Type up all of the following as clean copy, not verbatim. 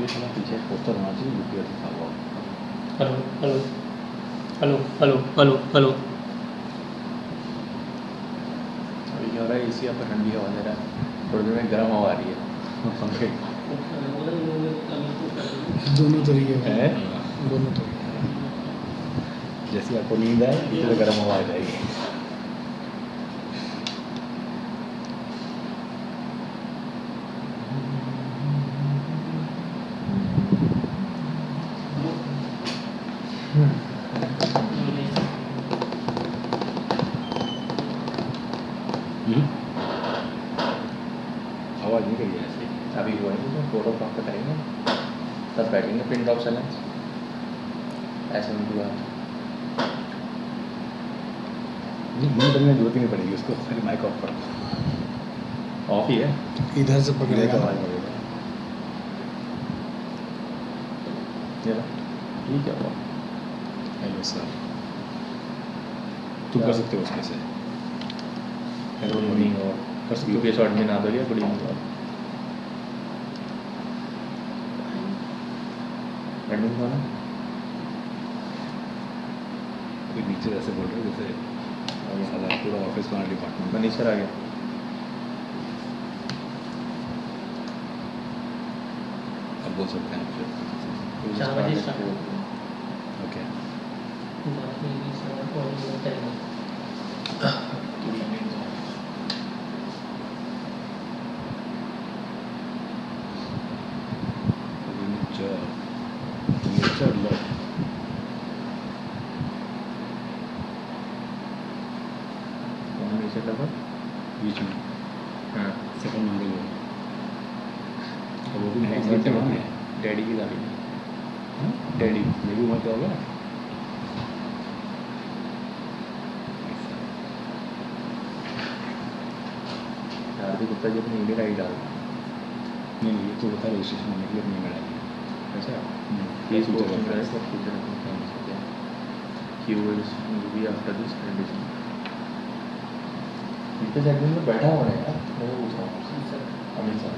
ये थोड़ा पीछे पोस्टर होना चाहिए यूपीएस लिखा हुआ। Hello hello hello hello hello hello. अभी क्या हो रहा है, एसी यहाँ पर ठंडी हवा दे रहा है, थोड़ी देर में गर्म हवा आ रही है पंखे। दोनों तरीके हैं? दोनों तरीके। जैसे आपको नींद आए इसी तरह गर्म हवा आ जाएगी। आवाज़ नहीं करिए ऐसे। अभी हुआ है तो फोटो प्राप्त करेंगे, सब बैठेंगे पिन ड्रॉप साइलेंस ऐसे में हुआ नहीं, मुँह करने की जरूरत ही नहीं पड़ेगी उसको, खाली माइक ऑफ कर दो। ऑफ ही है, इधर से पकड़ेगा। आवाज़ लगेगा। ये क्या हुआ? हेलो सर, तुम कर सकते हो उसमें से। हेलो मॉर्निंग और कर सकते हो। यूपीएस एडमिन आ गया, गुड इवनिंग और एडमिन कौन है? कोई नीचे ऐसे बोल रहे हो जैसे साला पूरा ऑफिस का डिपार्टमेंट। मनीष सर आ गया। अब बोल सकते हैं फिर। 4 बजे स्टार्ट ओके, नेचर लॉ नीचे लगा बीच में हाँ सेकंड नंबर में। अब वो भी नहीं, नहीं करते नहीं, हैं। डैडी की गाड़ी डैडी ये भी उम्र का होगा। हार्दिक गुप्ता जी अपनी ईमेल आई डाल नहीं ये तो बता रजिस्ट्रेशन होने के लिए अपनी मेरा अच्छा please Please future post for future reference. Keywords will be after this condition. इतने सेगमेंट में बैठा हुआ है यार, मैं वो पूछ रहा हूँ अमित सर।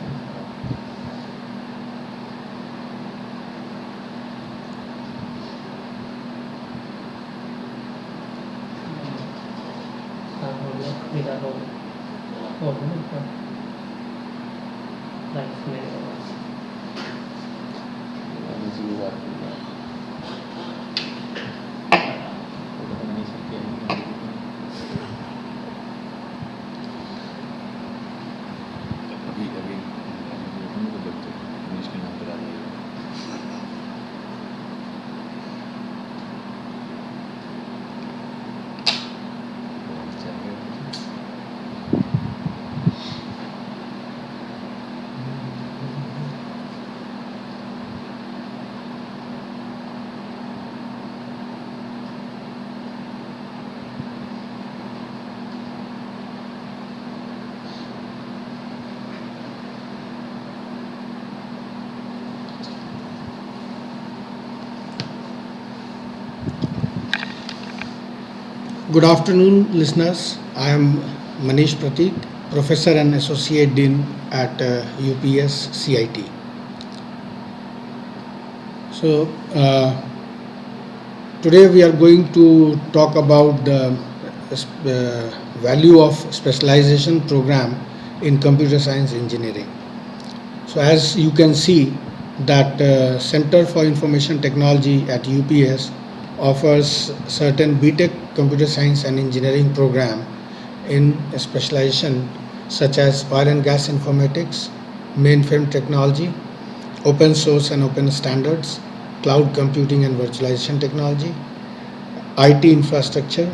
इसी की बात कर रहा हूँ। वो तो नहीं सकते हैं। अभी अभी हम को देखते हैं मनीष के नाम पर आ जाएगा। Good afternoon, listeners. I am Manish Pratik, Professor and Associate Dean at UPS CIT. So, today we are going to talk about the value of specialization program in computer science engineering. So, as you can see, that Center for Information Technology at UPS offers certain BTech computer science and engineering program in specialization such as oil and gas informatics, mainframe technology, open source and open standards, cloud computing and virtualization technology, IT infrastructure,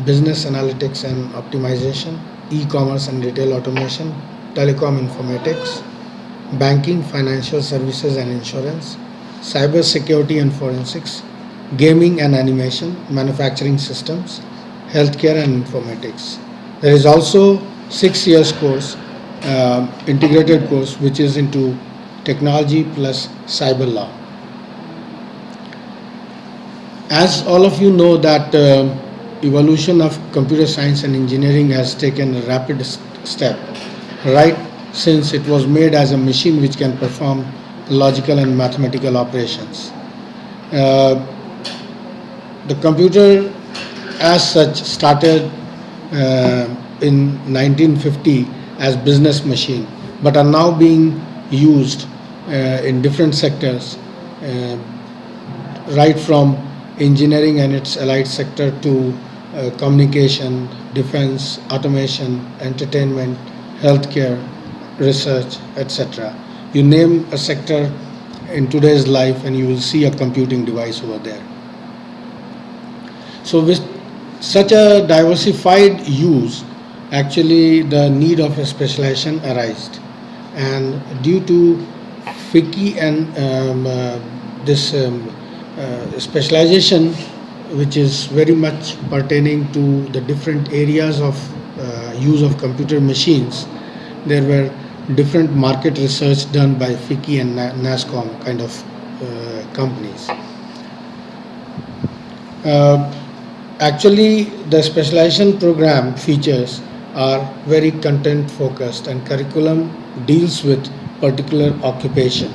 business analytics and optimization, e-commerce and retail automation, telecom informatics, banking, financial services and insurance, cyber security and forensics, gaming and animation, manufacturing systems, healthcare and informatics. There is also 6 years course, integrated course, which is into technology plus cyber law. As all of you know that evolution of computer science and engineering has taken a rapid step, right since it was made as a machine which can perform logical and mathematical operations. Uh, the computer as such started in 1950 as business machine, but are now being used in different sectors, uh, right from engineering and its allied sector to communication, defense, automation, entertainment, healthcare, research, etc. You name a sector in today's life and you will see a computing device over there. So with such a diversified use, actually the need of a specialization arised, and due to FICCI and this specialization, which is very much pertaining to the different areas of use of computer machines, there were different market research done by FICCI and NASSCOM kind of companies. Actually, the specialization program features are very content focused and curriculum deals with particular occupation.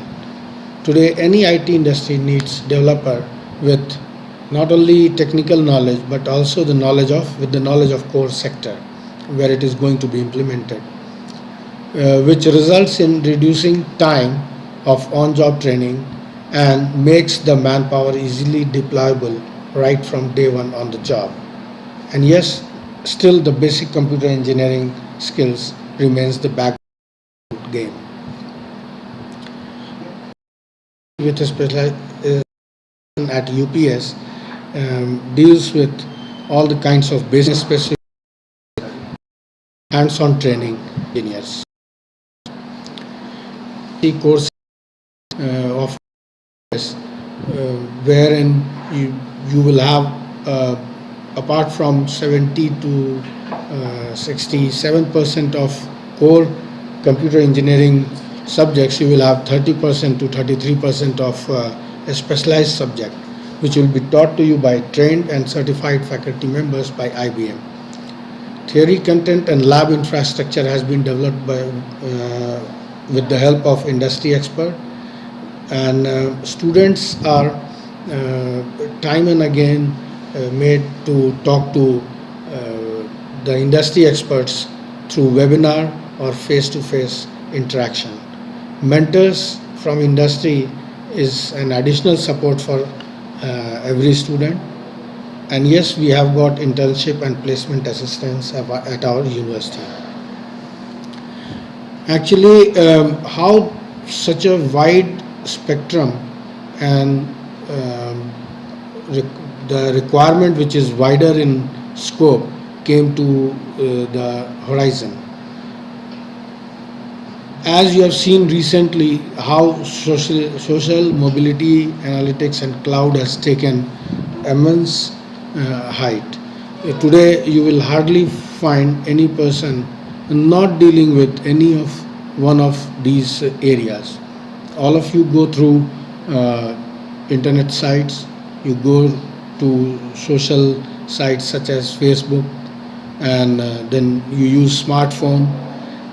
Today, any IT industry needs developer with not only technical knowledge but also the knowledge of core sector where it is going to be implemented, which results in reducing time of on-job training and makes the manpower easily deployable right from day one on the job. And yes, still the basic computer engineering skills remains the backbone game. With a specialization at UPS deals with all the kinds of business specific hands-on training engineers. The course of wherein you will have apart from 70 to 67% of core computer engineering subjects, you will have 30% to 33% of a specialized subject, which will be taught to you by trained and certified faculty members by IBM. Theory content and lab infrastructure has been developed with the help of industry expert, and students are time and again made to talk to the industry experts through webinar or face-to-face interaction. Mentors from industry is an additional support for every student, and yes, we have got internship and placement assistance at our university. Actually, how such a wide spectrum and the requirement which is wider in scope came to the horizon. As you have seen recently how social mobility analytics and cloud has taken immense height. Today you will hardly find any person not dealing with any of one of these areas. All of you go through internet sites, you go to social sites such as Facebook, and then you use smartphone.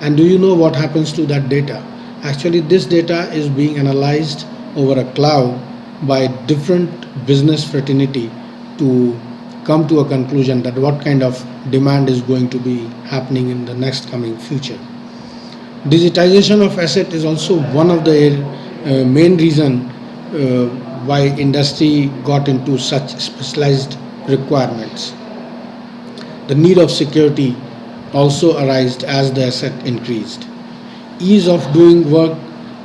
And do you know what happens to that data? Actually, this data is being analyzed over a cloud by different business fraternity to come to a conclusion that what kind of demand is going to be happening in the next coming future. Digitization of asset is also one of the main reason why industry got into such specialized requirements. The need of security also arose as the asset increased. Ease of doing work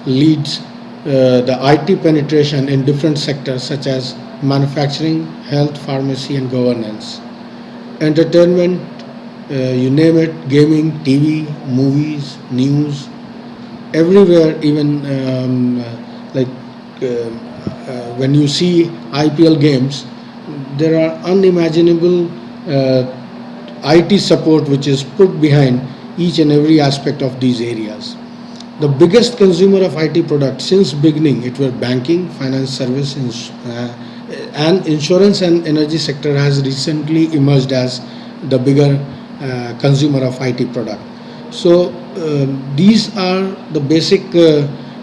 leads the IT penetration in different sectors such as manufacturing, health, pharmacy, and governance. Entertainment, you name it, gaming, TV, movies, news, everywhere, even when you see IPL games, there are unimaginable IT support which is put behind each and every aspect of these areas. The biggest consumer of IT products since beginning, it were banking, finance service, and insurance and energy sector has recently emerged as the bigger consumer of IT product. So these are the basic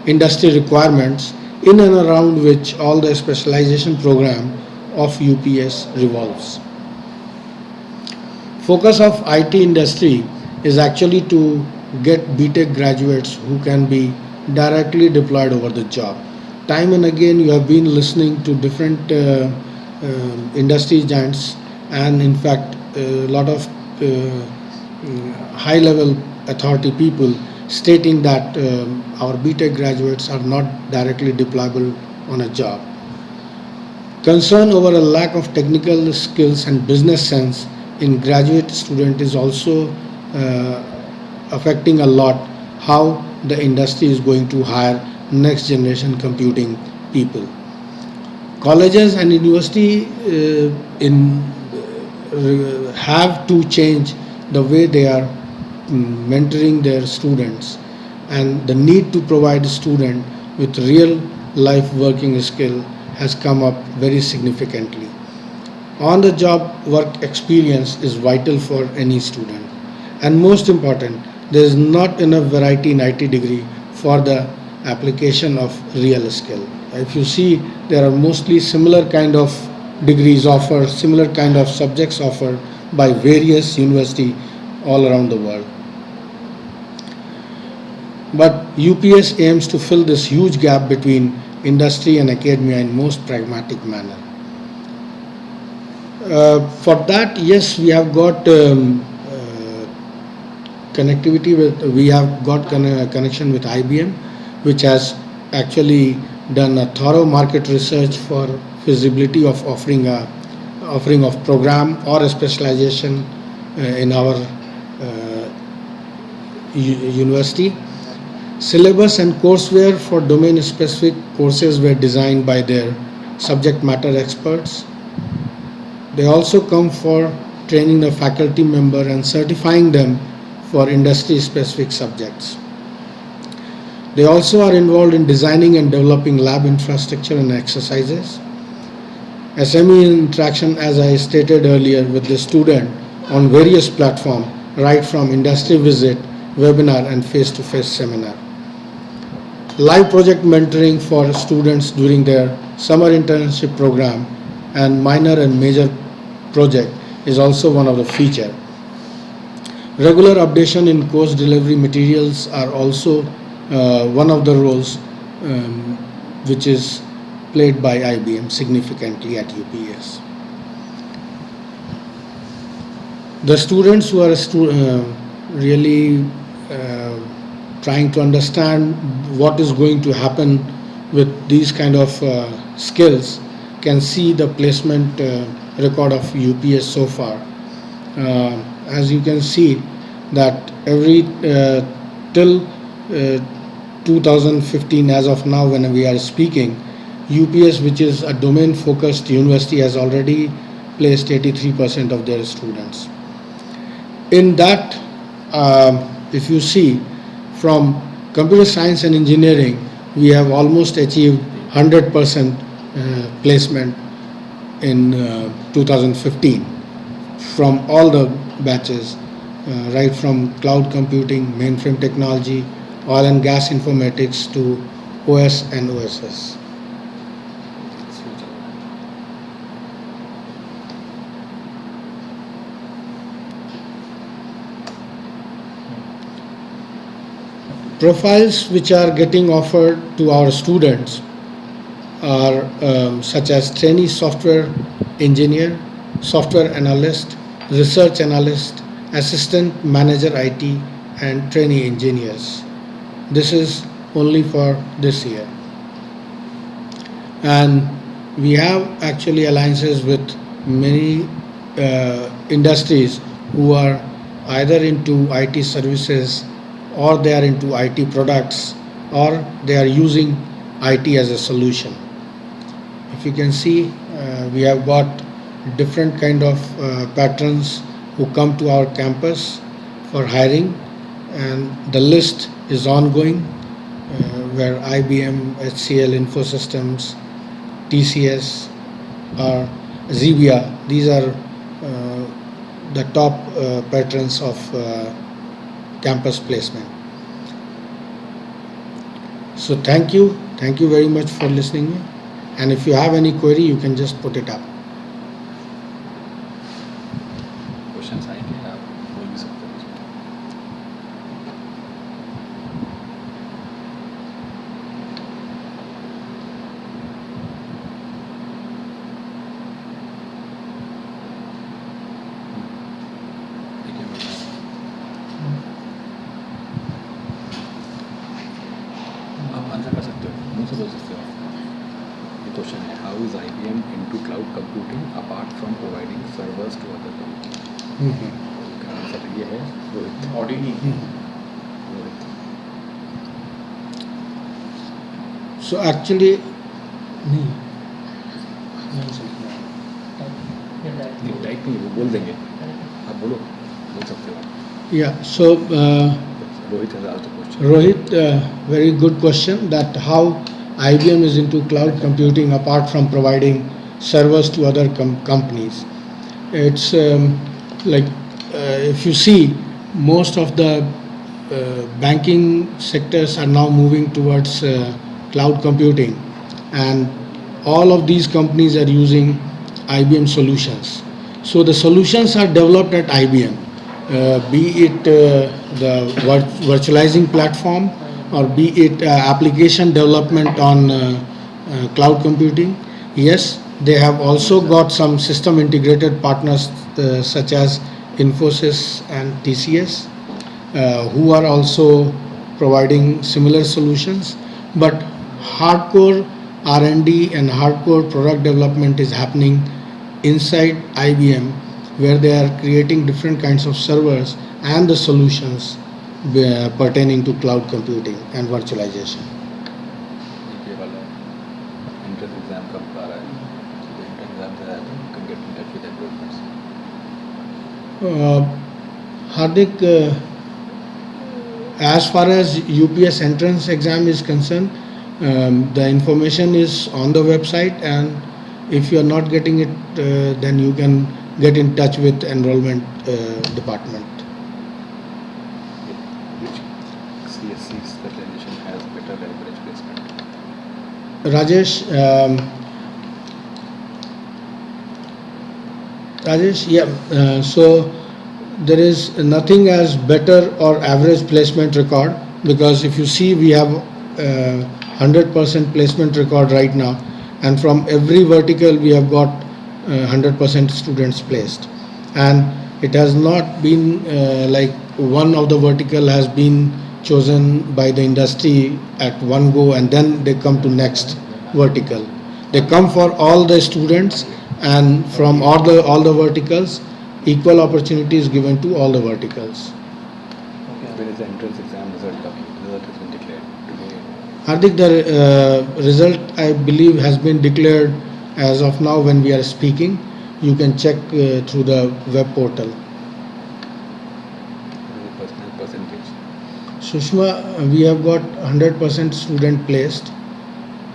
industry requirements in and around which all the specialization program of UPS revolves. Focus of IT industry is actually to get BTech graduates who can be directly deployed over the job. Time and again you have been listening to different industry giants, and in fact a lot of high level authority people stating that our BTech graduates are not directly deployable on a job. Concern over a lack of technical skills and business sense in graduate student is also affecting a lot how the industry is going to hire next generation computing people. Colleges and university have to change the way they are mentoring their students, and the need to provide student with real life working skill has come up very significantly. On the job work experience is vital for any student, and most important, there is not enough variety in IT degree for the application of real skill. If you see, there are mostly similar kind of degrees offered, similar kind of subjects offered by various universities all around the world. But UPS aims to fill this huge gap between industry and academia in most pragmatic manner. For that, yes, we have got connectivity with, we have got connection with IBM, which has actually done a thorough market research for feasibility of offering of program or a specialization in our university. Syllabus and courseware for domain specific courses were designed by their subject matter experts. They also come for training the faculty member and certifying them for industry specific subjects. They also are involved in designing and developing lab infrastructure and exercises. SME interaction, as I stated earlier, with the student on various platforms, right from industry visit, webinar and face-to-face seminar. Live project mentoring for students during their summer internship program and minor and major project is also one of the features. Regular updation in course delivery materials are also one of the roles which is played by IBM significantly at UPS. The students who are really trying to understand what is going to happen with these kind of skills can see the placement record of UPS so far. As you can see that every till 2015, as of now when we are speaking, UPS, which is a domain focused university, has already placed 83% of their students. In that, if you see, from computer science and engineering, we have almost achieved 100% placement in 2015 from all the batches, right from cloud computing, mainframe technology, oil and gas informatics to OS and OSS. Profiles which are getting offered to our students are such as trainee software engineer, software analyst, research analyst, assistant manager IT, and trainee engineers. This is only for this year. And we have actually alliances with many industries who are either into IT services, or they are into IT products, or they are using IT as a solution. If you can see, we have got different kind of patrons who come to our campus for hiring, and the list is ongoing, where IBM, HCL, Infosystems, TCS, or Xebia, these are the top patrons of campus placement. So thank you very much for listening me. And if you have any query, you can just put it up. Questions आएंगे आप बोल भी सकते हो उसमें। ठीक है बेटा, आप आंसर कर सकते हो, मुझसे बोल सकते हो। ये क्वेश्चन है, how is IBM into cloud computing apart from providing servers to other company? इसका आंसर ये है रोहित। ऑडियो नहीं रोहित So actually, नहीं, नहीं, टाइप नहीं, वो बोल देंगे, आप बोलो, बोल सकते हो। yeah. So Rohit has asked the question. Rohit, very good question. That how IBM is into cloud computing apart from providing servers to other companies. It's like if you see, most of the banking sectors are now moving towards cloud computing, and all of these companies are using IBM solutions. So the solutions are developed at IBM, be it the virtualizing platform, or be it application development on cloud computing. Yes, they have also got some system integrated partners such as Infosys and TCS, who are also providing similar solutions. But hardcore R&D and hardcore product development is happening inside IBM, where they are creating different kinds of servers and the solutions pertaining to cloud computing and virtualization. ये वाला entrance exam कब आ रहा है? तो entrance exam से आया तो you can get in touch with enrollments. Hardik, as far as UPS entrance exam is concerned, the information is on the website, and if you are not getting it, then you can get in touch with enrollment department. Which CSC specialization has better average placement? Rajesh, yeah. So there is nothing as better or average placement record, because if you see, we have 100% placement record right now, and from every vertical we have got 100% students placed, and it has not been like one of the vertical has been chosen by the industry at one go and then they come to next vertical. They come for all the students, and from all the verticals, equal opportunity is given to all the verticals. When is the entrance exam result coming? Result has been declared today. Hardik, the result I believe has been declared as of now when we are speaking. You can check through the web portal. What is the percentage? Sushma, we have got 100% student placed.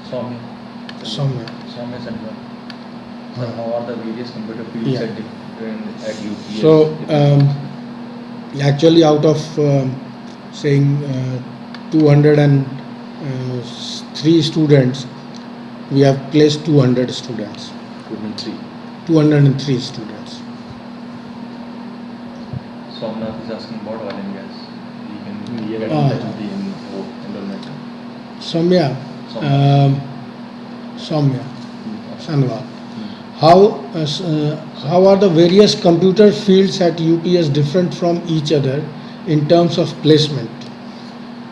Soumya. Somewhere. Soumya Sanjay. Huh. How are the various computer fields Yeah. at different at UPS? So actually, out of saying 203 students, we have placed 200 students. 203. 203 students. Somnath is asking about oil and gas. He can get in Ah. touch with the enrollment. Soumya, Soumya, Sanwal. How are the various computer fields at UPS different from each other in terms of placement?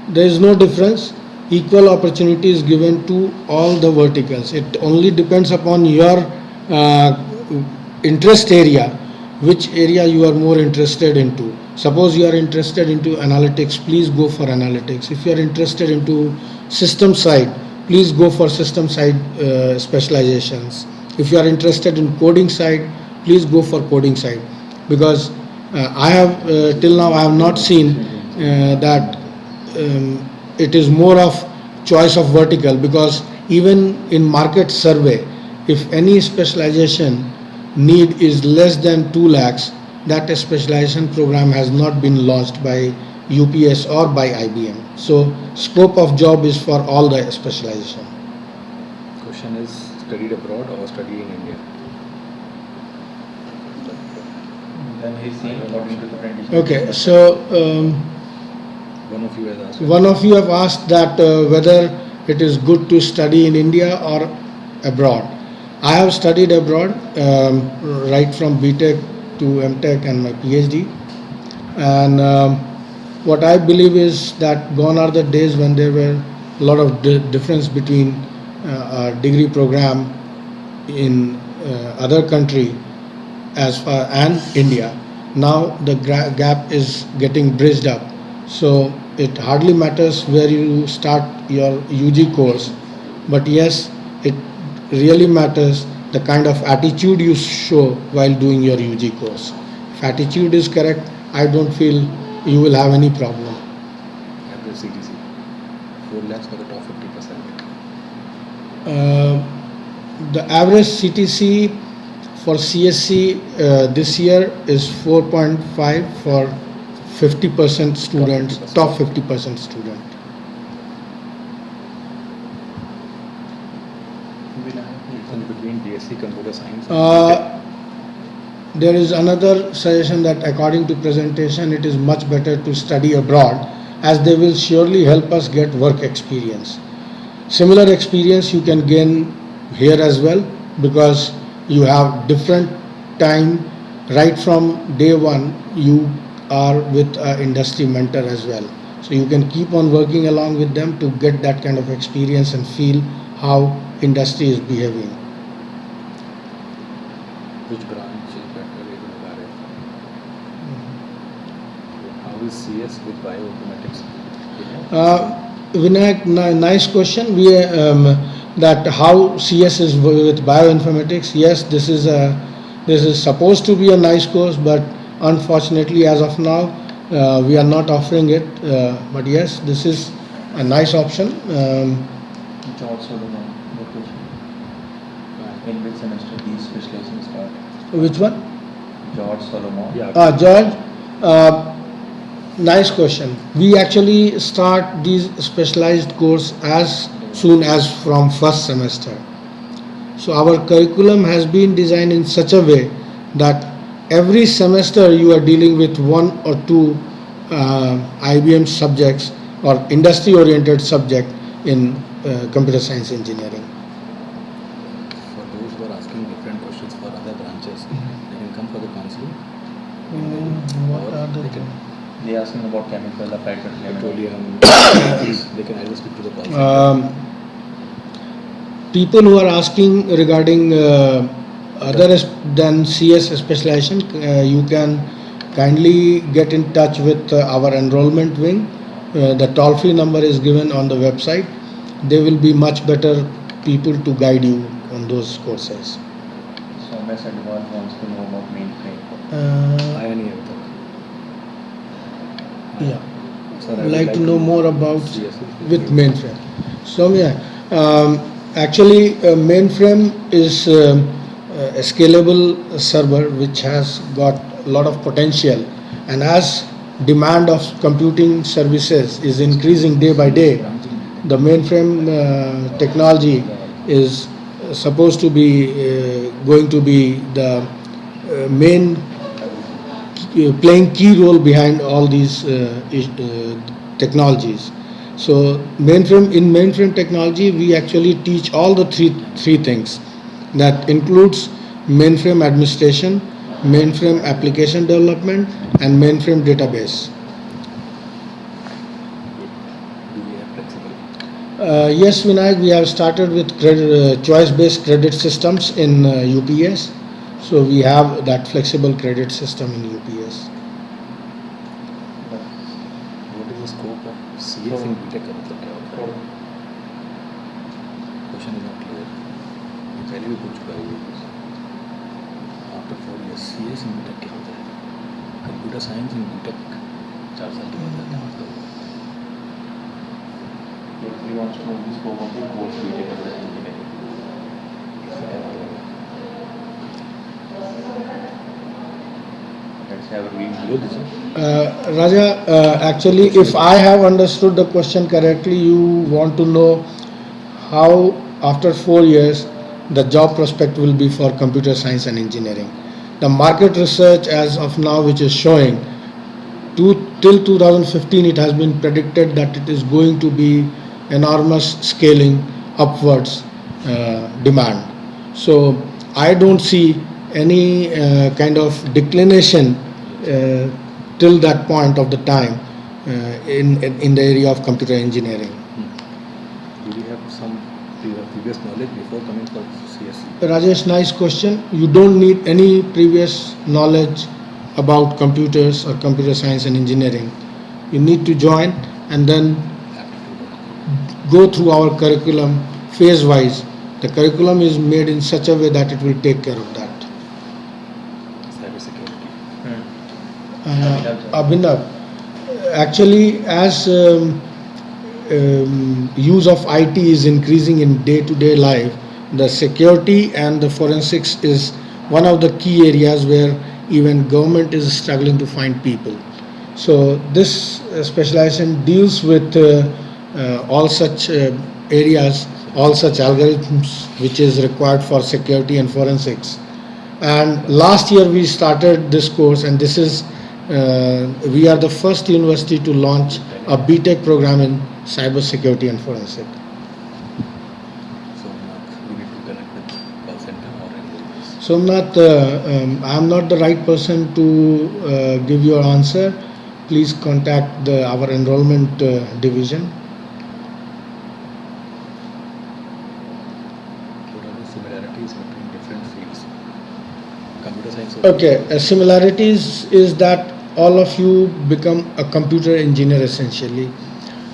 There is no difference. Equal opportunity is given to all the verticals. It only depends upon your interest area, which area you are more interested into. Suppose you are interested into analytics, please go for analytics. If you are interested into system side, please go for system side specializations. If you are interested in coding side, please go for coding side, because I have till now I have not seen that it is more of choice of vertical, because even in market survey, if any specialization need is less than 2 lakhs, that specialization program has not been launched by UPS or by IBM. So scope of job is for all the specialization. Question is studied abroad or studied in India? Then he's saying according to the apprenticeship. Okay, so One of you has asked. one of you have asked that whether it is good to study in India or abroad. I have studied abroad right from BTech to MTech and my PhD. And what I believe is that gone are the days when there were a lot of difference between a degree program in other country as far and India. Now the gap is getting bridged up. So it hardly matters where you start your UG course, but yes, it really matters the kind of attitude you show while doing your UG course. If attitude is correct, I don't feel you will have any problem. Average CTC 4 lakhs for the top 50%. The average CTC for CSC this year is 4.5 for 50% students, top 50% student. Difference between BSc Computer Science and There is another suggestion that according to presentation it is much better to study abroad, as they will surely help us get work experience. Similar experience you can gain here as well, because you have different time. Right from day one you are with an industry mentor as well, so you can keep on working along with them to get that kind of experience and feel how industry is behaving. which branch is better in Bharat? How is CS with bioinformatics? Vinayak, nice question. That how CS is with bioinformatics. Yes, this is supposed to be a nice course, but unfortunately, as of now, we are not offering it. But yes, this is a nice option. George Solomon, good question. In which semester these specializations start? Which one? George Solomon. Yeah. George, nice question. We actually start these specialized course as soon as from first semester. So our curriculum has been designed in such a way that every semester you are dealing with one or two IBM subjects or industry oriented subject in computer science engineering. For those who are asking different questions for other branches, they can come for the counseling. What are the They can They asking about chemical, applied petroleum. petroleum. They can either speak to the call center. People who are asking regarding other than CS specialization, you can kindly get in touch with our enrollment wing. The toll-free number is given on the website. They will be much better people to guide you on those courses. So MS Advan wants to know about mainframe. आया नहीं अभी तक. Yeah. Sir, I I'd would like to know more about CS with mainframe. So actually mainframe is a scalable server which has got a lot of potential, and as demand of computing services is increasing day by day, the mainframe technology is supposed to be going to be the main playing key role behind all these technologies. So in mainframe technology we actually teach all the three things. That includes mainframe administration, mainframe application development, and mainframe database. Do we have flexible? Yes, Vinayak, we have started with choice-based credit systems in UPS. So we have that flexible credit system in UPS. What is the scope of CS in BTech का मतलब क्या होता है? Question is not clear. ये पहले भी पूछ चुका है ये. After 4 years, CS in BTech क्या होता है? Computer science in BTech 4 साल के बाद जाता है मतलब. He wants to know the scope of the course we take as engineering. Let's say have been Below this, Raja, actually, if I have understood the question correctly, you want to know how after 4 years the job prospect will be for computer science and engineering. The market research as of now, which is showing till 2015, it has been predicted that it is going to be enormous scaling upwards demand. So I don't see any kind of declination till that point of the time in the area of computer engineering. do we have some previous knowledge before coming for CSC? Rajesh, nice question. You don't need any previous knowledge about computers or computer science and engineering. You need to join and then go through our curriculum phase wise. The curriculum is made in such a way that it will take care of that. Cyber security. Abhinav, actually, as use of IT is increasing in day-to-day life, the security and the forensics is one of the key areas where even government is struggling to find people. So this specialization deals with all such areas, all such algorithms which is required for security and forensics. And last year we started this course, and this is we are the first university to launch a BTech program in cyber security and forensic. So we need to connect with call center or anything. Somnath, I am not the right person to give you an answer. Please contact our enrollment division. What are the similarities between different fields? Computer science. Okay, similarities is that all of you become a computer engineer essentially,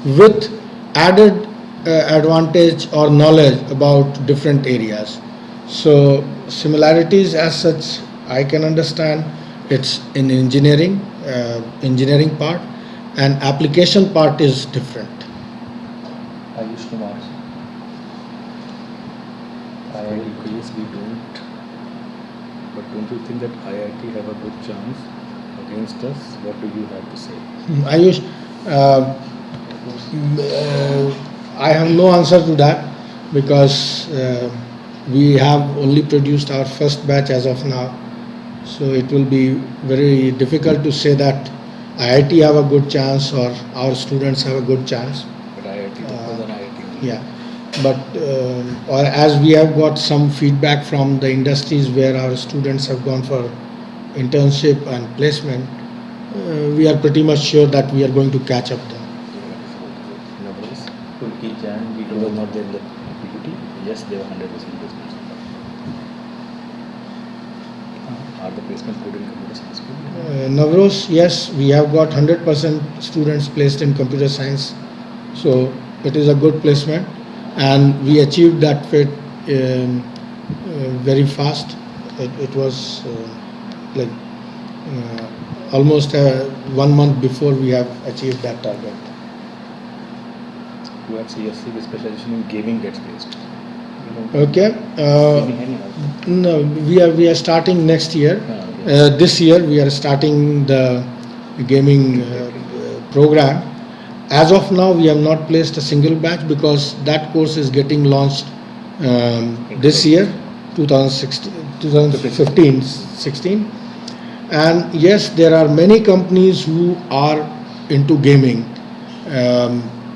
with added advantage or knowledge about different areas. So similarities as such, I can understand it's in engineering, engineering part, and application part is different. Ayush Kumar. Yes, we don't. But don't you think that IIT have a good chance against us? What do you have to say? Ayush, I have no answer to that because we have only produced our first batch as of now. So it will be very difficult to say that IIT have a good chance or our students have a good chance. But IIT was an IIT. Yeah, but or as we have got some feedback from the industries where our students have gone for internship and placement, we are pretty much sure that we are going to catch up them. Numbers. Pulkit Jain, we It was don't not there in the PPT. Yes, they were 100% placements. Are the placements good in computer science? Navros, yes, we have got 100% students placed in computer science, so it is a good placement, and we achieved that fit very fast. It was like almost 1 month before we have achieved that target. Who have CSC with specialization in gaming gets placed. Okay. No, we are starting next year. This year we are starting the gaming program. As of now, we have not placed a single batch because that course is getting launched this year, 2015-16. And yes, there are many companies who are into gaming,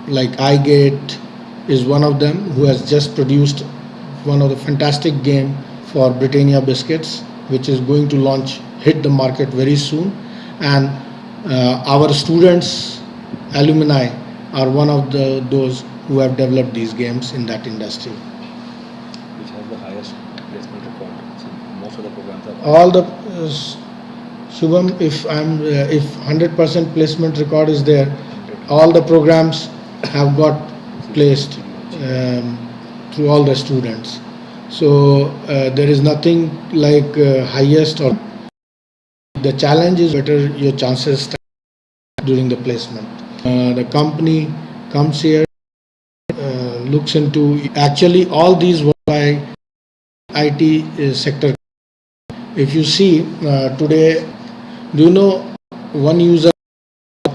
like iGate is one of them, who has just produced one of the fantastic game for Britannia biscuits, which is going to hit the market very soon. And our students, alumni, are one of those who have developed these games in that industry. Which has the highest placement record. So most of the programs are. All the Shubham, if 100% placement record is there, all the programs have got placed through all the students. So there is nothing like highest or the challenge is better your chances during the placement. The company comes here, looks into actually all these by IT sector. If you see today Do you know one user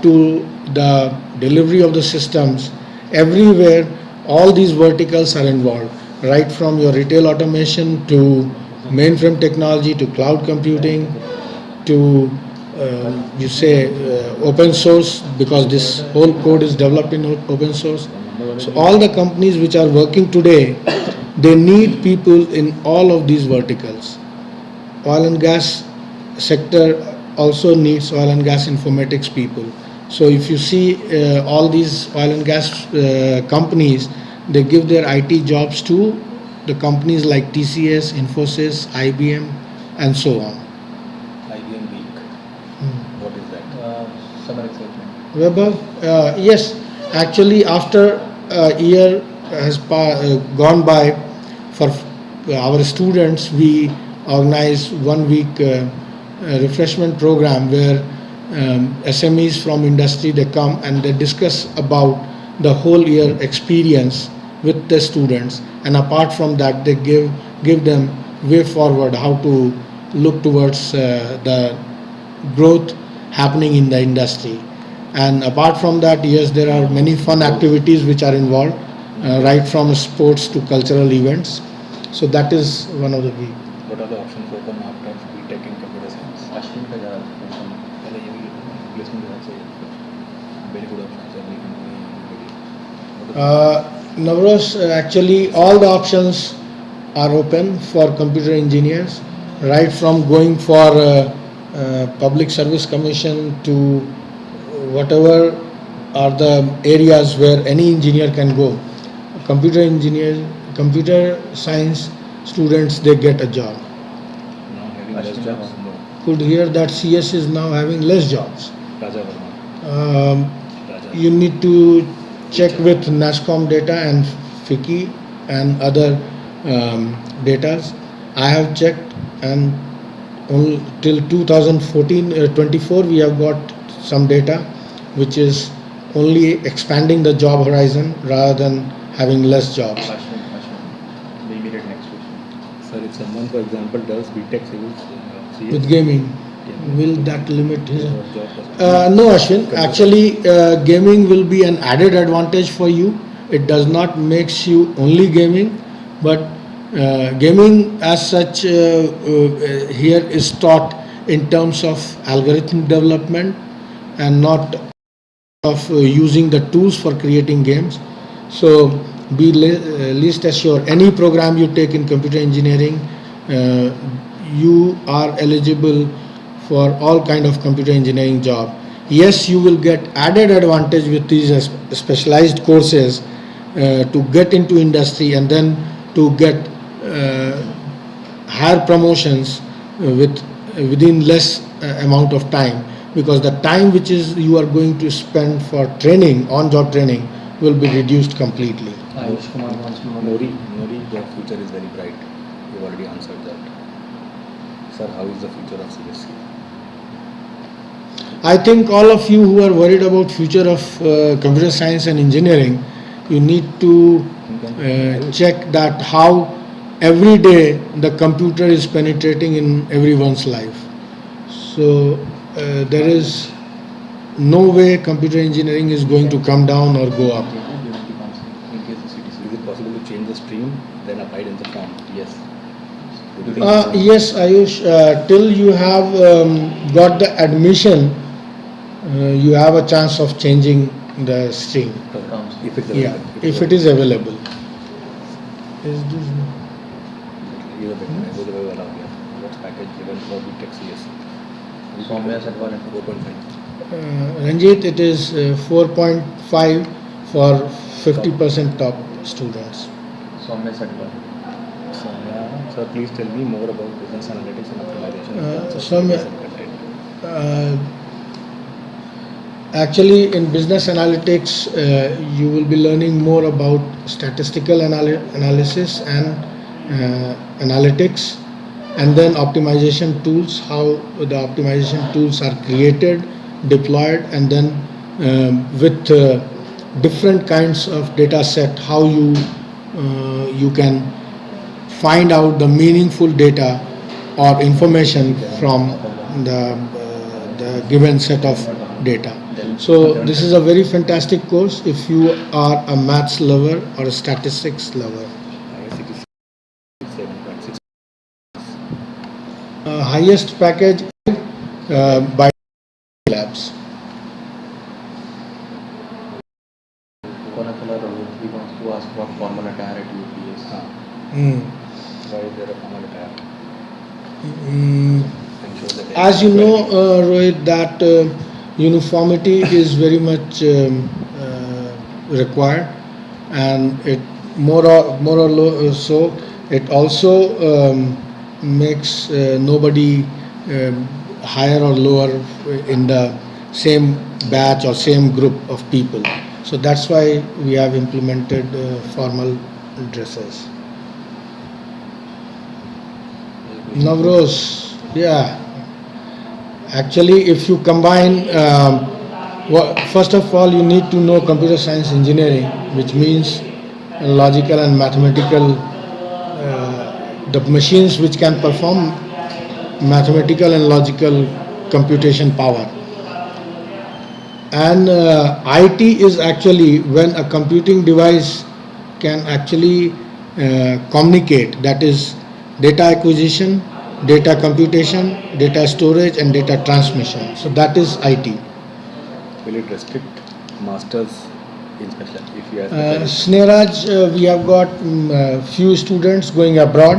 to the delivery of the systems? Everywhere, all these verticals are involved, right from your retail automation to mainframe technology to cloud computing to you say open source, because this whole code is developed in open source. So all the companies which are working today, they need people in all of these verticals. Oil and gas sector also needs oil and gas informatics people. So if you see all these oil and gas companies, they give their IT jobs to the companies like TCS, Infosys, IBM, and so on. IBM week. What is that? Summer excitement. Vaibhav, yes, actually after a year has gone by, for our students we organize 1 week refreshment program where SMEs from industry, they come and they discuss about the whole year experience with the students, and apart from that they give them way forward how to look towards the growth happening in the industry. And apart from that, yes, there are many fun activities which are involved, right from sports to cultural events. So that is one of the big. What are the options open after BTech in computer science? Ashwin का ज़्यादा पहले ये भी placement होना चाहिए. Very good options are we can do. Navroz, actually all the options are open for computer engineers, right from going for public service commission to whatever are the areas where any engineer can go. Computer engineers, computer science students, they get a job. Now having less Ashwin jobs? Kumar. No. Could hear that CS is now having less jobs. Raja Verma. Raja. You need to check with NASCOM data and FICI and other datas. I have checked, and only till 2014-24 we have got some data which is only expanding the job horizon rather than having less jobs. Ashwin. The immediate next question. Sir, if someone, for example, does BTech civil CS, With gaming, will that limit his? job possibility? No, Ashwin. Actually, gaming will be an added advantage for you. It does not makes you only gaming, but gaming as such here is taught in terms of algorithm development and not of using the tools for creating games. So be least assured, any program you take in computer engineering, you are eligible for all kind of computer engineering job. Yes, you will get added advantage with these specialized courses to get into industry and then to get higher promotions within less amount of time, because the time which is you are going to spend for training, on-job training, will be reduced completely. Ayush Kumar wants to know. Nori, your future is very bright. You've already answered that. Sir, how is the future of CSC? I think all of you who are worried about future of computer science and engineering, you need to check that how every day the computer is penetrating in everyone's life. So there is no way computer engineering is going to come down or go up. In case of CTC. Is it possible to change the stream, then applied in the form? Yes. Yes, Ayush, till you have got the admission, you have a chance of changing the stream. If it's Yeah, available. if it is available. Is this? ये तो better है, वो तो वाला हो गया. What's package given for BTech CS? Soumya Satwal and 4.5. Ranjit, it is 4.5 for 50% top students. Soumya Satwal. Sir, please tell me more about business analytics and optimization. Soumya, actually, in business analytics, you will be learning more about statistical analysis and analytics, and then optimization tools, how the optimization tools are created, deployed, and then with different kinds of data set, how you can find out the meaningful data or information from the the given set of data. So this is a very fantastic course if you are a maths lover or a statistics lover. I guess it is 7.6. Highest package by labs. Coca-Cola Rohit, he wants to ask about formal attire at UPS. Mm. Why is there a formal attire? Mm. Ensure that As you know, Rohit, that uniformity is very much required, and it more or so it also makes nobody higher or lower in the same batch or same group of people. So that's why we have implemented formal dresses. Navroz, yeah. Actually, if you combine, first of all, you need to know computer science engineering, which means logical and mathematical, the machines which can perform mathematical and logical computation power. And IT is actually when a computing device can actually communicate, that is data acquisition, data computation, data storage and data transmission. So that is IT. will it restrict masters in special if you are Sneeraj, we have got few students going abroad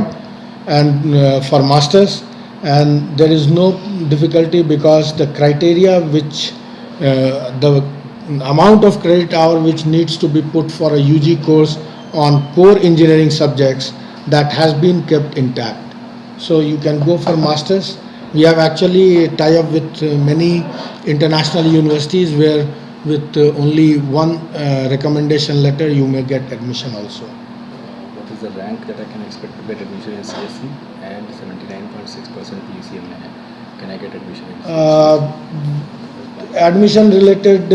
and for masters, and there is no difficulty because the criteria which the amount of credit hour which needs to be put for a UG course on core engineering subjects, that has been kept intact. So you can go for masters. We have actually tie up with many international universities where with only one recommendation letter you may get admission also. what is the rank that I can expect to get admission in CSC and 79.6% PCM? Can I get admission in CSC? Admission related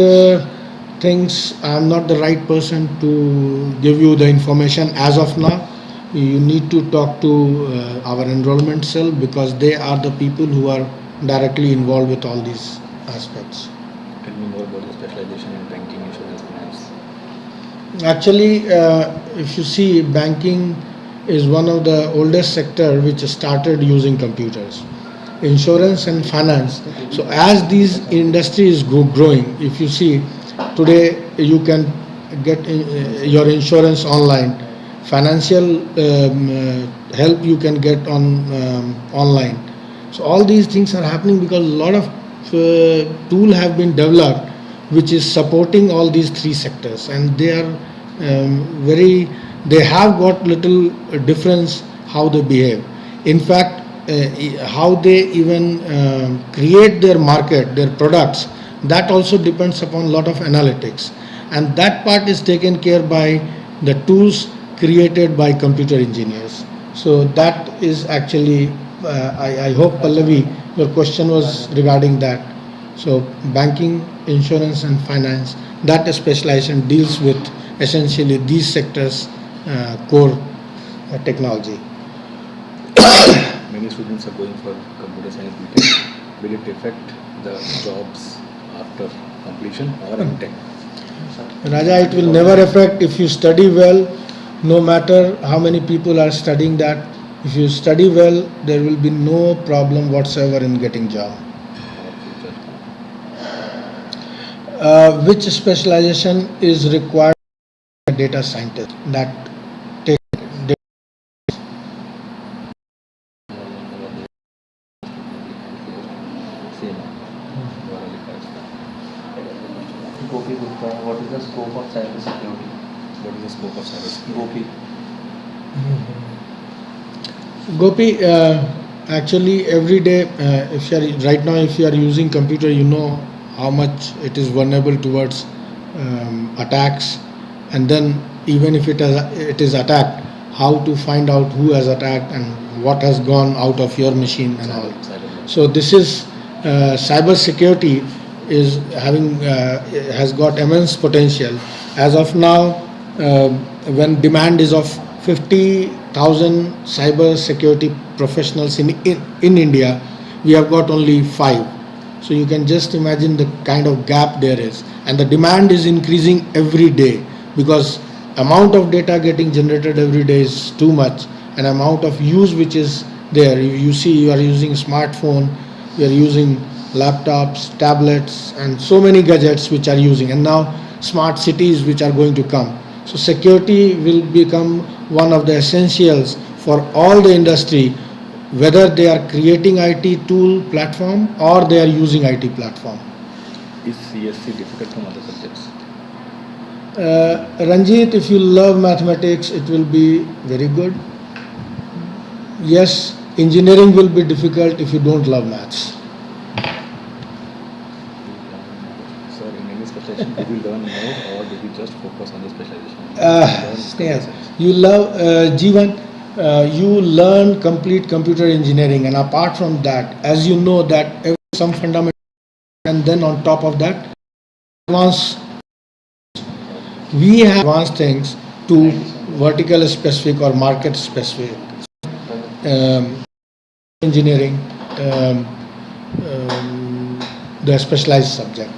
things, I am not the right person to give you the information as of now. You need to talk to our enrollment cell because they are the people who are directly involved with all these aspects. Tell me more about the specialization in banking, insurance, finance. Actually, if you see, banking is one of the oldest sector which started using computers. Insurance and finance. So as these industries growing, if you see, today you can get your insurance online. Financial help you can get on online. So all these things are happening because a lot of tool have been developed which is supporting all these three sectors, and they are they have got little difference how they behave. In fact, how they even create their market, their products, that also depends upon a lot of analytics, and that part is taken care by the tools created by computer engineers. So that is actually, I hope Pallavi, your question was regarding that. So banking, insurance and finance, that specialization deals with essentially these sectors core technology. Many students are going for computer science BTech. Will it affect the jobs after completion or in tech? Raja, it will never affect if you study well. No matter how many people are studying that, if you study well, there will be no problem whatsoever in getting job. Which specialization is required by a data scientist? That take Gopi Gupta, what is the scope of cybersecurity? What is the scope of cybersecurity? Gopi. Gopi, actually every day, if you are right now, if you are using computer, you know how much it is vulnerable towards attacks, and then even if it is attacked, how to find out who has attacked and what has gone out of your machine and all. So this is cyber security is having has got immense potential. As of now, when demand is of 50,000 cyber security professionals in India, we have got only 5. So you can just imagine the kind of gap there is, and the demand is increasing every day because amount of data getting generated every day is too much, and amount of use which is there. You see, you are using smartphone, you are using laptops, tablets, and so many gadgets which are using, and now smart cities which are going to come. So security will become one of the essentials for all the industry, whether they are creating IT tool platform or they are using IT platform. Is CSC difficult from other subjects? Ranjit, if you love mathematics, it will be very good. Yes, engineering will be difficult if you don't love maths. Sir, in any specialization, did you learn more or did you just focus on the specialization? Sneha, you love Jeevan. You learn complete computer engineering, and apart from that, as you know that some fundamental, and then on top of that, advanced. We have advanced things to vertical specific or market specific. Engineering, the specialized subject.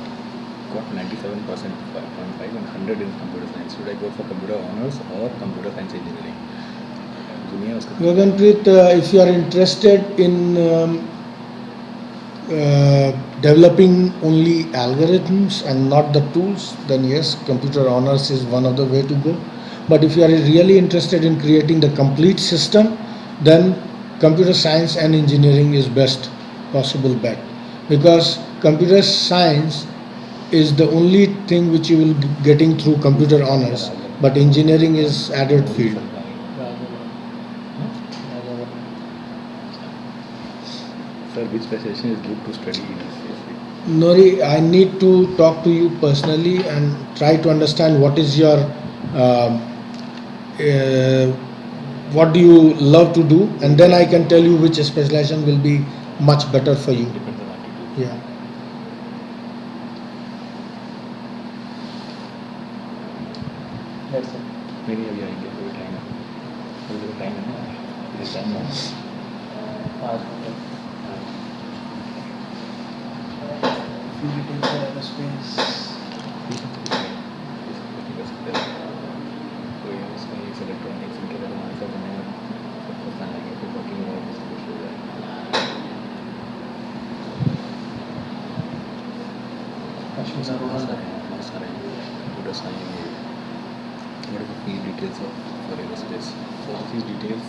Got 97.5 and 100 in computer science. Should I go for computer honors or computer science engineering? Gaganpreet, if you are interested in developing only algorithms and not the tools, then yes, computer honors is one of the way to go. But if you are really interested in creating the complete system, then computer science and engineering is best possible bet, because computer science is the only thing which you will be getting through computer honors, but engineering is added field. Sir, which specialization is good to study in CSC? Nori, I need to talk to you personally and try to understand what is your what do you love to do, and then I can tell you which specialization will be much better for you. Depends on attitude. Yeah. That's it. मेरी अभी आएंगे कोई time है कोई time है ना इस time में आज few details for aerospace. कोई उसमें इलेक्ट्रॉनिक्स इनके बारे में आंसर बनाया सब पता लगे तो वर्किंग और कुछ हो जाए Ashwin Arora. सारे computer science what are the key details for aerospace? So all these details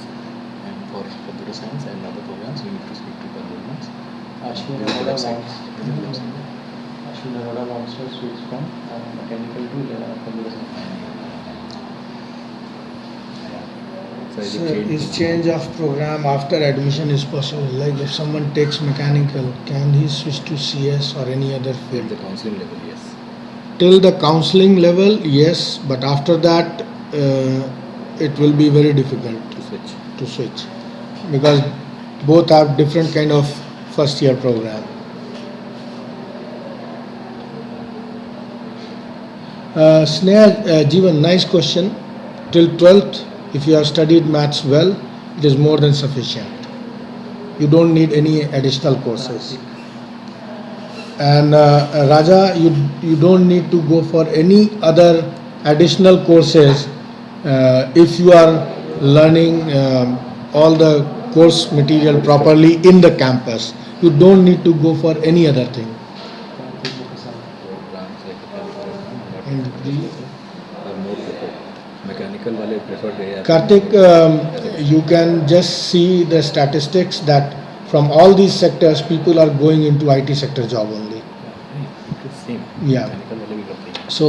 and for computer science and other programs you need to speak to consultants. Ashwin Visit the Arora website. Visit the wants. website. Ashwin Arora wants to switch from mechanical to computer science. So is So it changed? is change of program after admission is possible? Like if someone takes mechanical, can he switch to CS or any other At field? the counseling level, yes. Till the counseling level, yes, but after that, it will be very difficult To switch. to switch because both have different kind of first year program. Sneha, Jeevan, nice question. Till 12th, if you have studied maths well, it is more than sufficient. You don't need any additional courses. And Raja, you don't need to go for any other additional courses if you are learning all the course material properly in the campus. You don't need to go for any other thing. Programs like mechanical, And or more preferred. Mechanical wale preferred है. Karthik, you can just see the statistics that from all these sectors, people are going into IT sector job only. It is same. Yeah. Mechanical wale भी करते हैं. So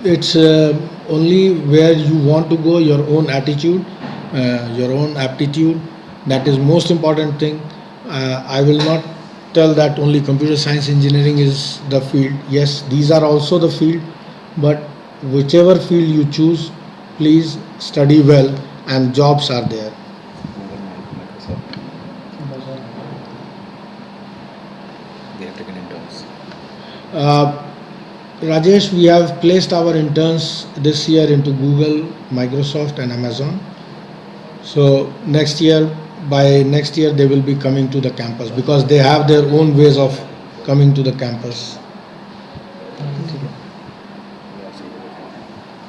it's only where you want to go, your own attitude, your own aptitude. That is most important thing. I will not tell that only computer science engineering is the field. Yes, these are also the field, but whichever field you choose, please study well and jobs are there. Microsoft, they have taken interns. Rajesh, we have placed our interns this year into Google, Microsoft and Amazon. So next year by next year they will be coming to the campus because they have their own ways of coming to the campus.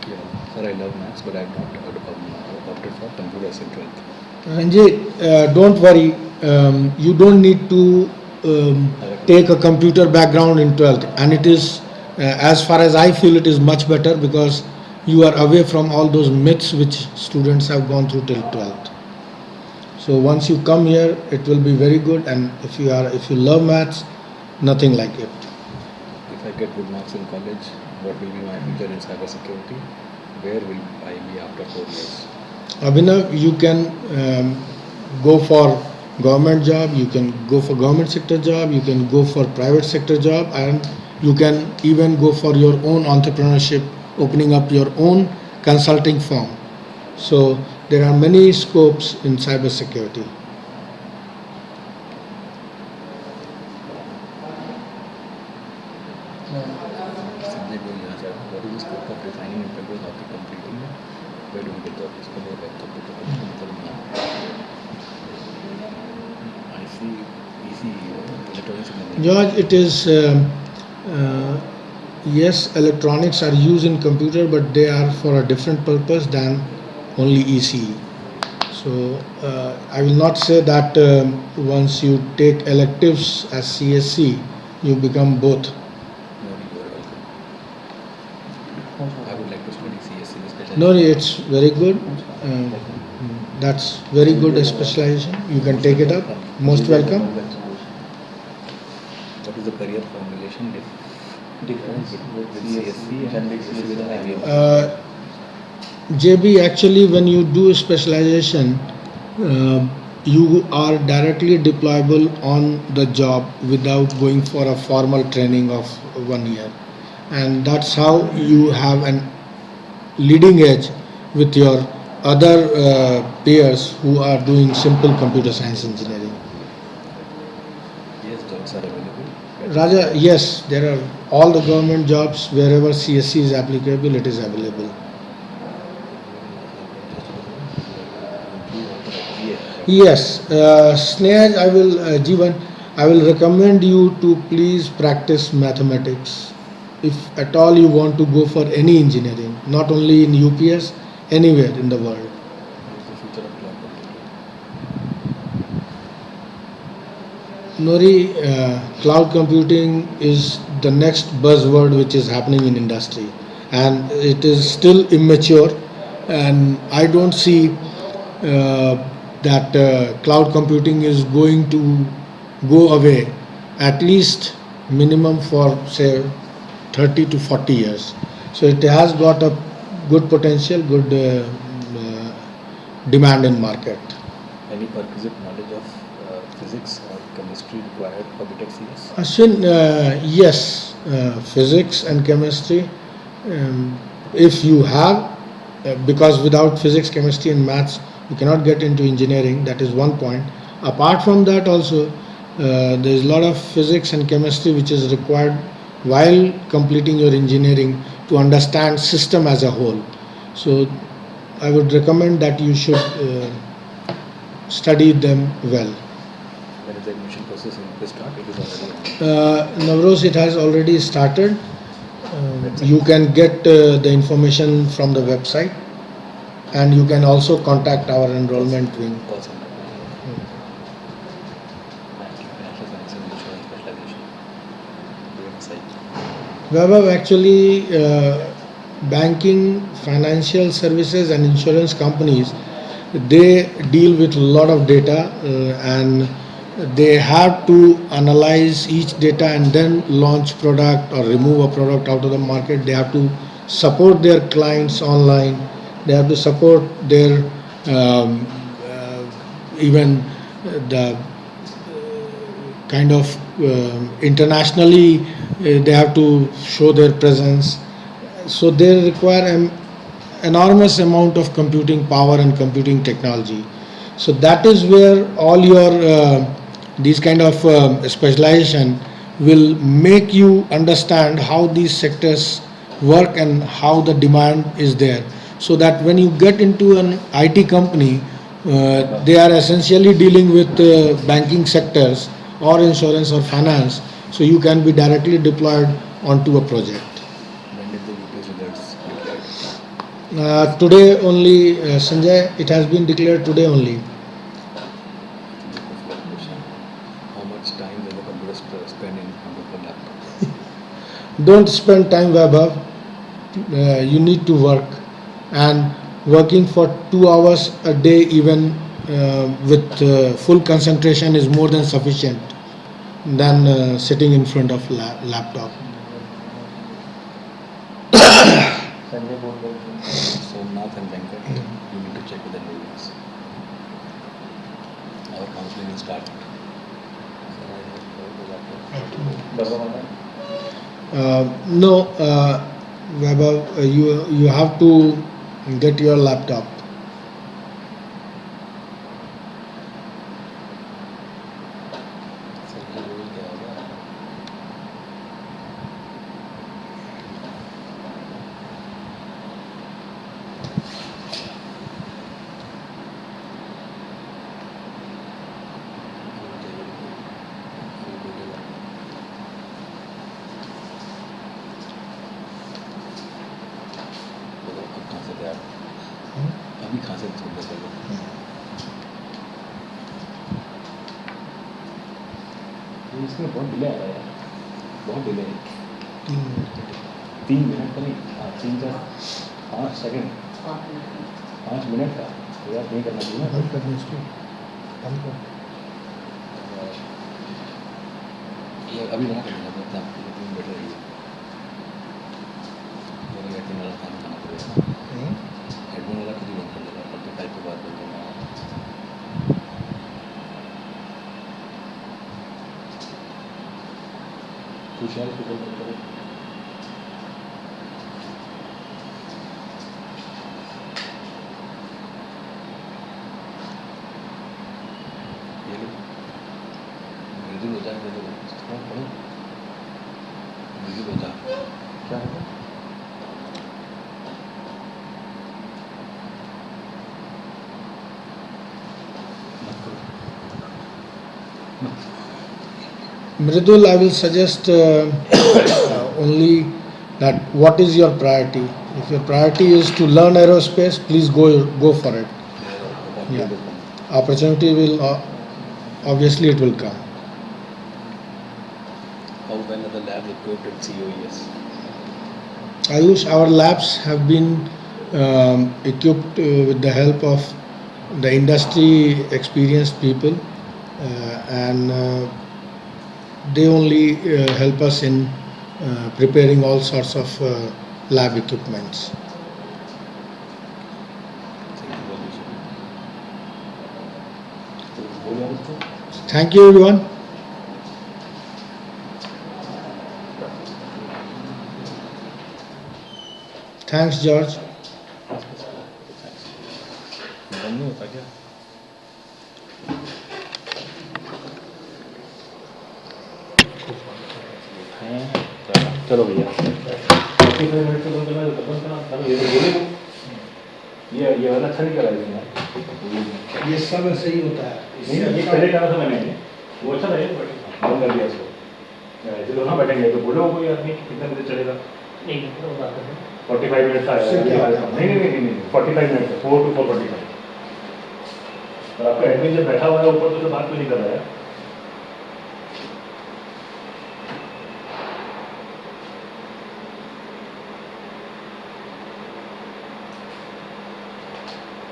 Yeah. Sir, I love maths, but I've not opted for computers in 12th. Ranjit, don't worry. You don't need to take a computer background in 12th, and it is, as far as I feel, it is much better because you are away from all those myths which students have gone through till 12th. So once you come here, it will be very good, and if you love maths, nothing like it. If I get good marks in college, what will be my future in cybersecurity? Where will I be after 4 years? Abhinav, you can go for government job, you can go for government sector job, you can go for private sector job, and you can even go for your own entrepreneurship, opening up your own consulting firm. So there are many scopes in cybersecurity. Sanjay Goyal यहाँ से what is the scope of designing integral after completing it? Where do we get that? इसको बहुत depth of मतलब I see easy electronics engineering. George, it is yes, electronics are used in computer, but they are for a different purpose than only ECE. So I will not say that once you take electives as CSC, you become both. No, you are welcome. I would like to study CSC specialization. No, it's very good. That's very good specialization. You can take it up. Most welcome. What is the career formulation Difference with with CSC and with IBM. JB, actually, when you do specialization, you are directly deployable on the job without going for a formal training of 1 year, and that's how you have an leading edge with your other peers who are doing simple computer science engineering. Yes, jobs are available. Raja, yes, there are all the government jobs wherever CSC is applicable, it is available. Yes, Snehaj, Jeevan, I will recommend you to please practice mathematics. If at all you want to go for any engineering, not only in UPS, anywhere in the world. What is the future of cloud computing? Nori, cloud computing is the next buzzword which is happening in industry, and it is still immature, and I don't see that cloud computing is going to go away at least minimum for say 30 to 40 years. So it has got a good potential, good demand in market. Any prerequisite knowledge of physics or chemistry required for BTech CS? Ashwin, yes, physics and chemistry, if you have, because without physics, chemistry and maths, you cannot get into engineering. That is one point. Apart from that also, there is a lot of physics and chemistry which is required while completing your engineering to understand system as a whole. So I would recommend that you should study them well. When is the admission process in this start? It is already on. Navroz, it has already started. You can get the information from the website, and you can also contact our enrollment wing. Call center. Financial science and insurance specialization. Do you have a site? Vaibhav, actually, banking, financial services and insurance companies, they deal with a lot of data and they have to analyze each data and then launch product or remove a product out of the market. They have to support their clients online. They have to support their even the kind of internationally they have to show their presence. So they require an enormous amount of computing power and computing technology. So that is where all your these kind of specialization will make you understand how these sectors work and how the demand is there, so that when you get into an IT company, They are essentially dealing with banking sectors or insurance or finance, so you can be directly deployed onto a project. When did the UPS results declared? Today only, Sanjay, it has been declared today only. Follow-up question. How much time does a computer spend in computer laptop? Don't spend time, Vaibhav. You need to work, and working for 2 hours a day, even with full concentration, is more than sufficient than sitting in front of laptop. Sanjay बोल रहे थे Somnath and Venkat, you need to check with the enrollments. Our counseling will start. बाबा माता No, Vaibhav, you have to get your laptop. Second rule क्या होगा? अब कहाँ से तैयार? अभी कहाँ से छोड़ देते हो? इसमें बहुत डिले आ रहा है यार, बहुत डिले है। 3 मिनट का नहीं, 5 सेकंड, 5 मिनट का, तो यार नहीं करना चाहिए ना। बंद करना इसको, बंद कर। ये अभी ना करना पड़ता है, लेकिन बेटर है ये। मेरे एडमिन वाला काम करना पड़ेगा। एडमिन वाला खुद ही बंद कर देगा, 45 के बाद बंद करना। कुछ यार कुछ बोल करो। ये लो, मृदुल हो जाए तो हाँ, पढ़ो। मृदुल हो जाए। क्या होगा? मत करो। Mridul, I will suggest only that what is your priority. If your priority is to learn aerospace, please go for it. Yeah. Opportunity will obviously it will come. How well are the labs equipped at COES? Ayush, our labs have been equipped with the help of the industry experienced people, and they only help us in preparing all sorts of lab equipments. बोल यार उसको। Thank you, everyone. Thanks, George. बंद नहीं होता क्या? चलो भैया 45 minute से बंद करना चलो ये तो बोले ये वाला अच्छा नहीं करा इसमें। ये सब ऐसे ही होता है। नहीं ये पहले करा था मैंने, वो अच्छा था, बंद कर दिया इसको। ऐसे लोग ना बैठेंगे तो बोलो कोई आदमी कितना बजे चलेगा? 45 मिनट का आएगा। नहीं 45 मिनट 4 to 4:45। और आपका एडमिन जब बैठा हुआ है ऊपर तो बात क्यों नहीं कर रहा है?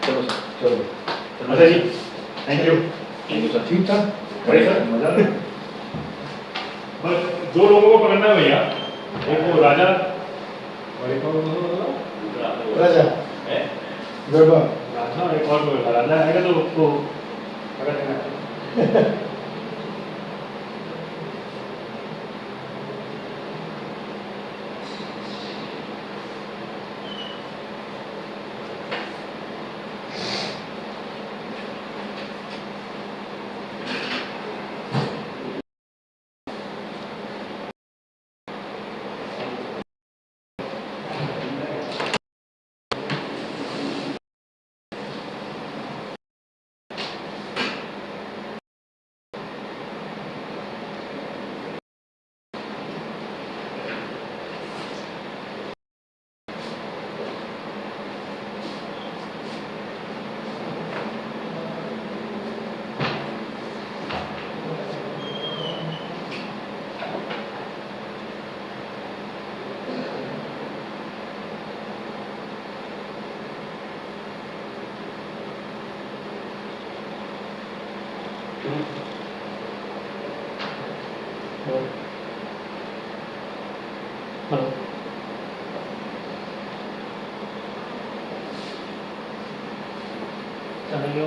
चलो सर, चलो अच्छा जी, थैंक यू सर। ठीक था। बड़े सर मजा आया। बस 2 लोगों को पकड़ना है भैया, एक वो राजा और एक और राजा, वैभव। राजा एक और कोई था। राजा आएगा तो उसको पकड़ लेना। हेलो चलो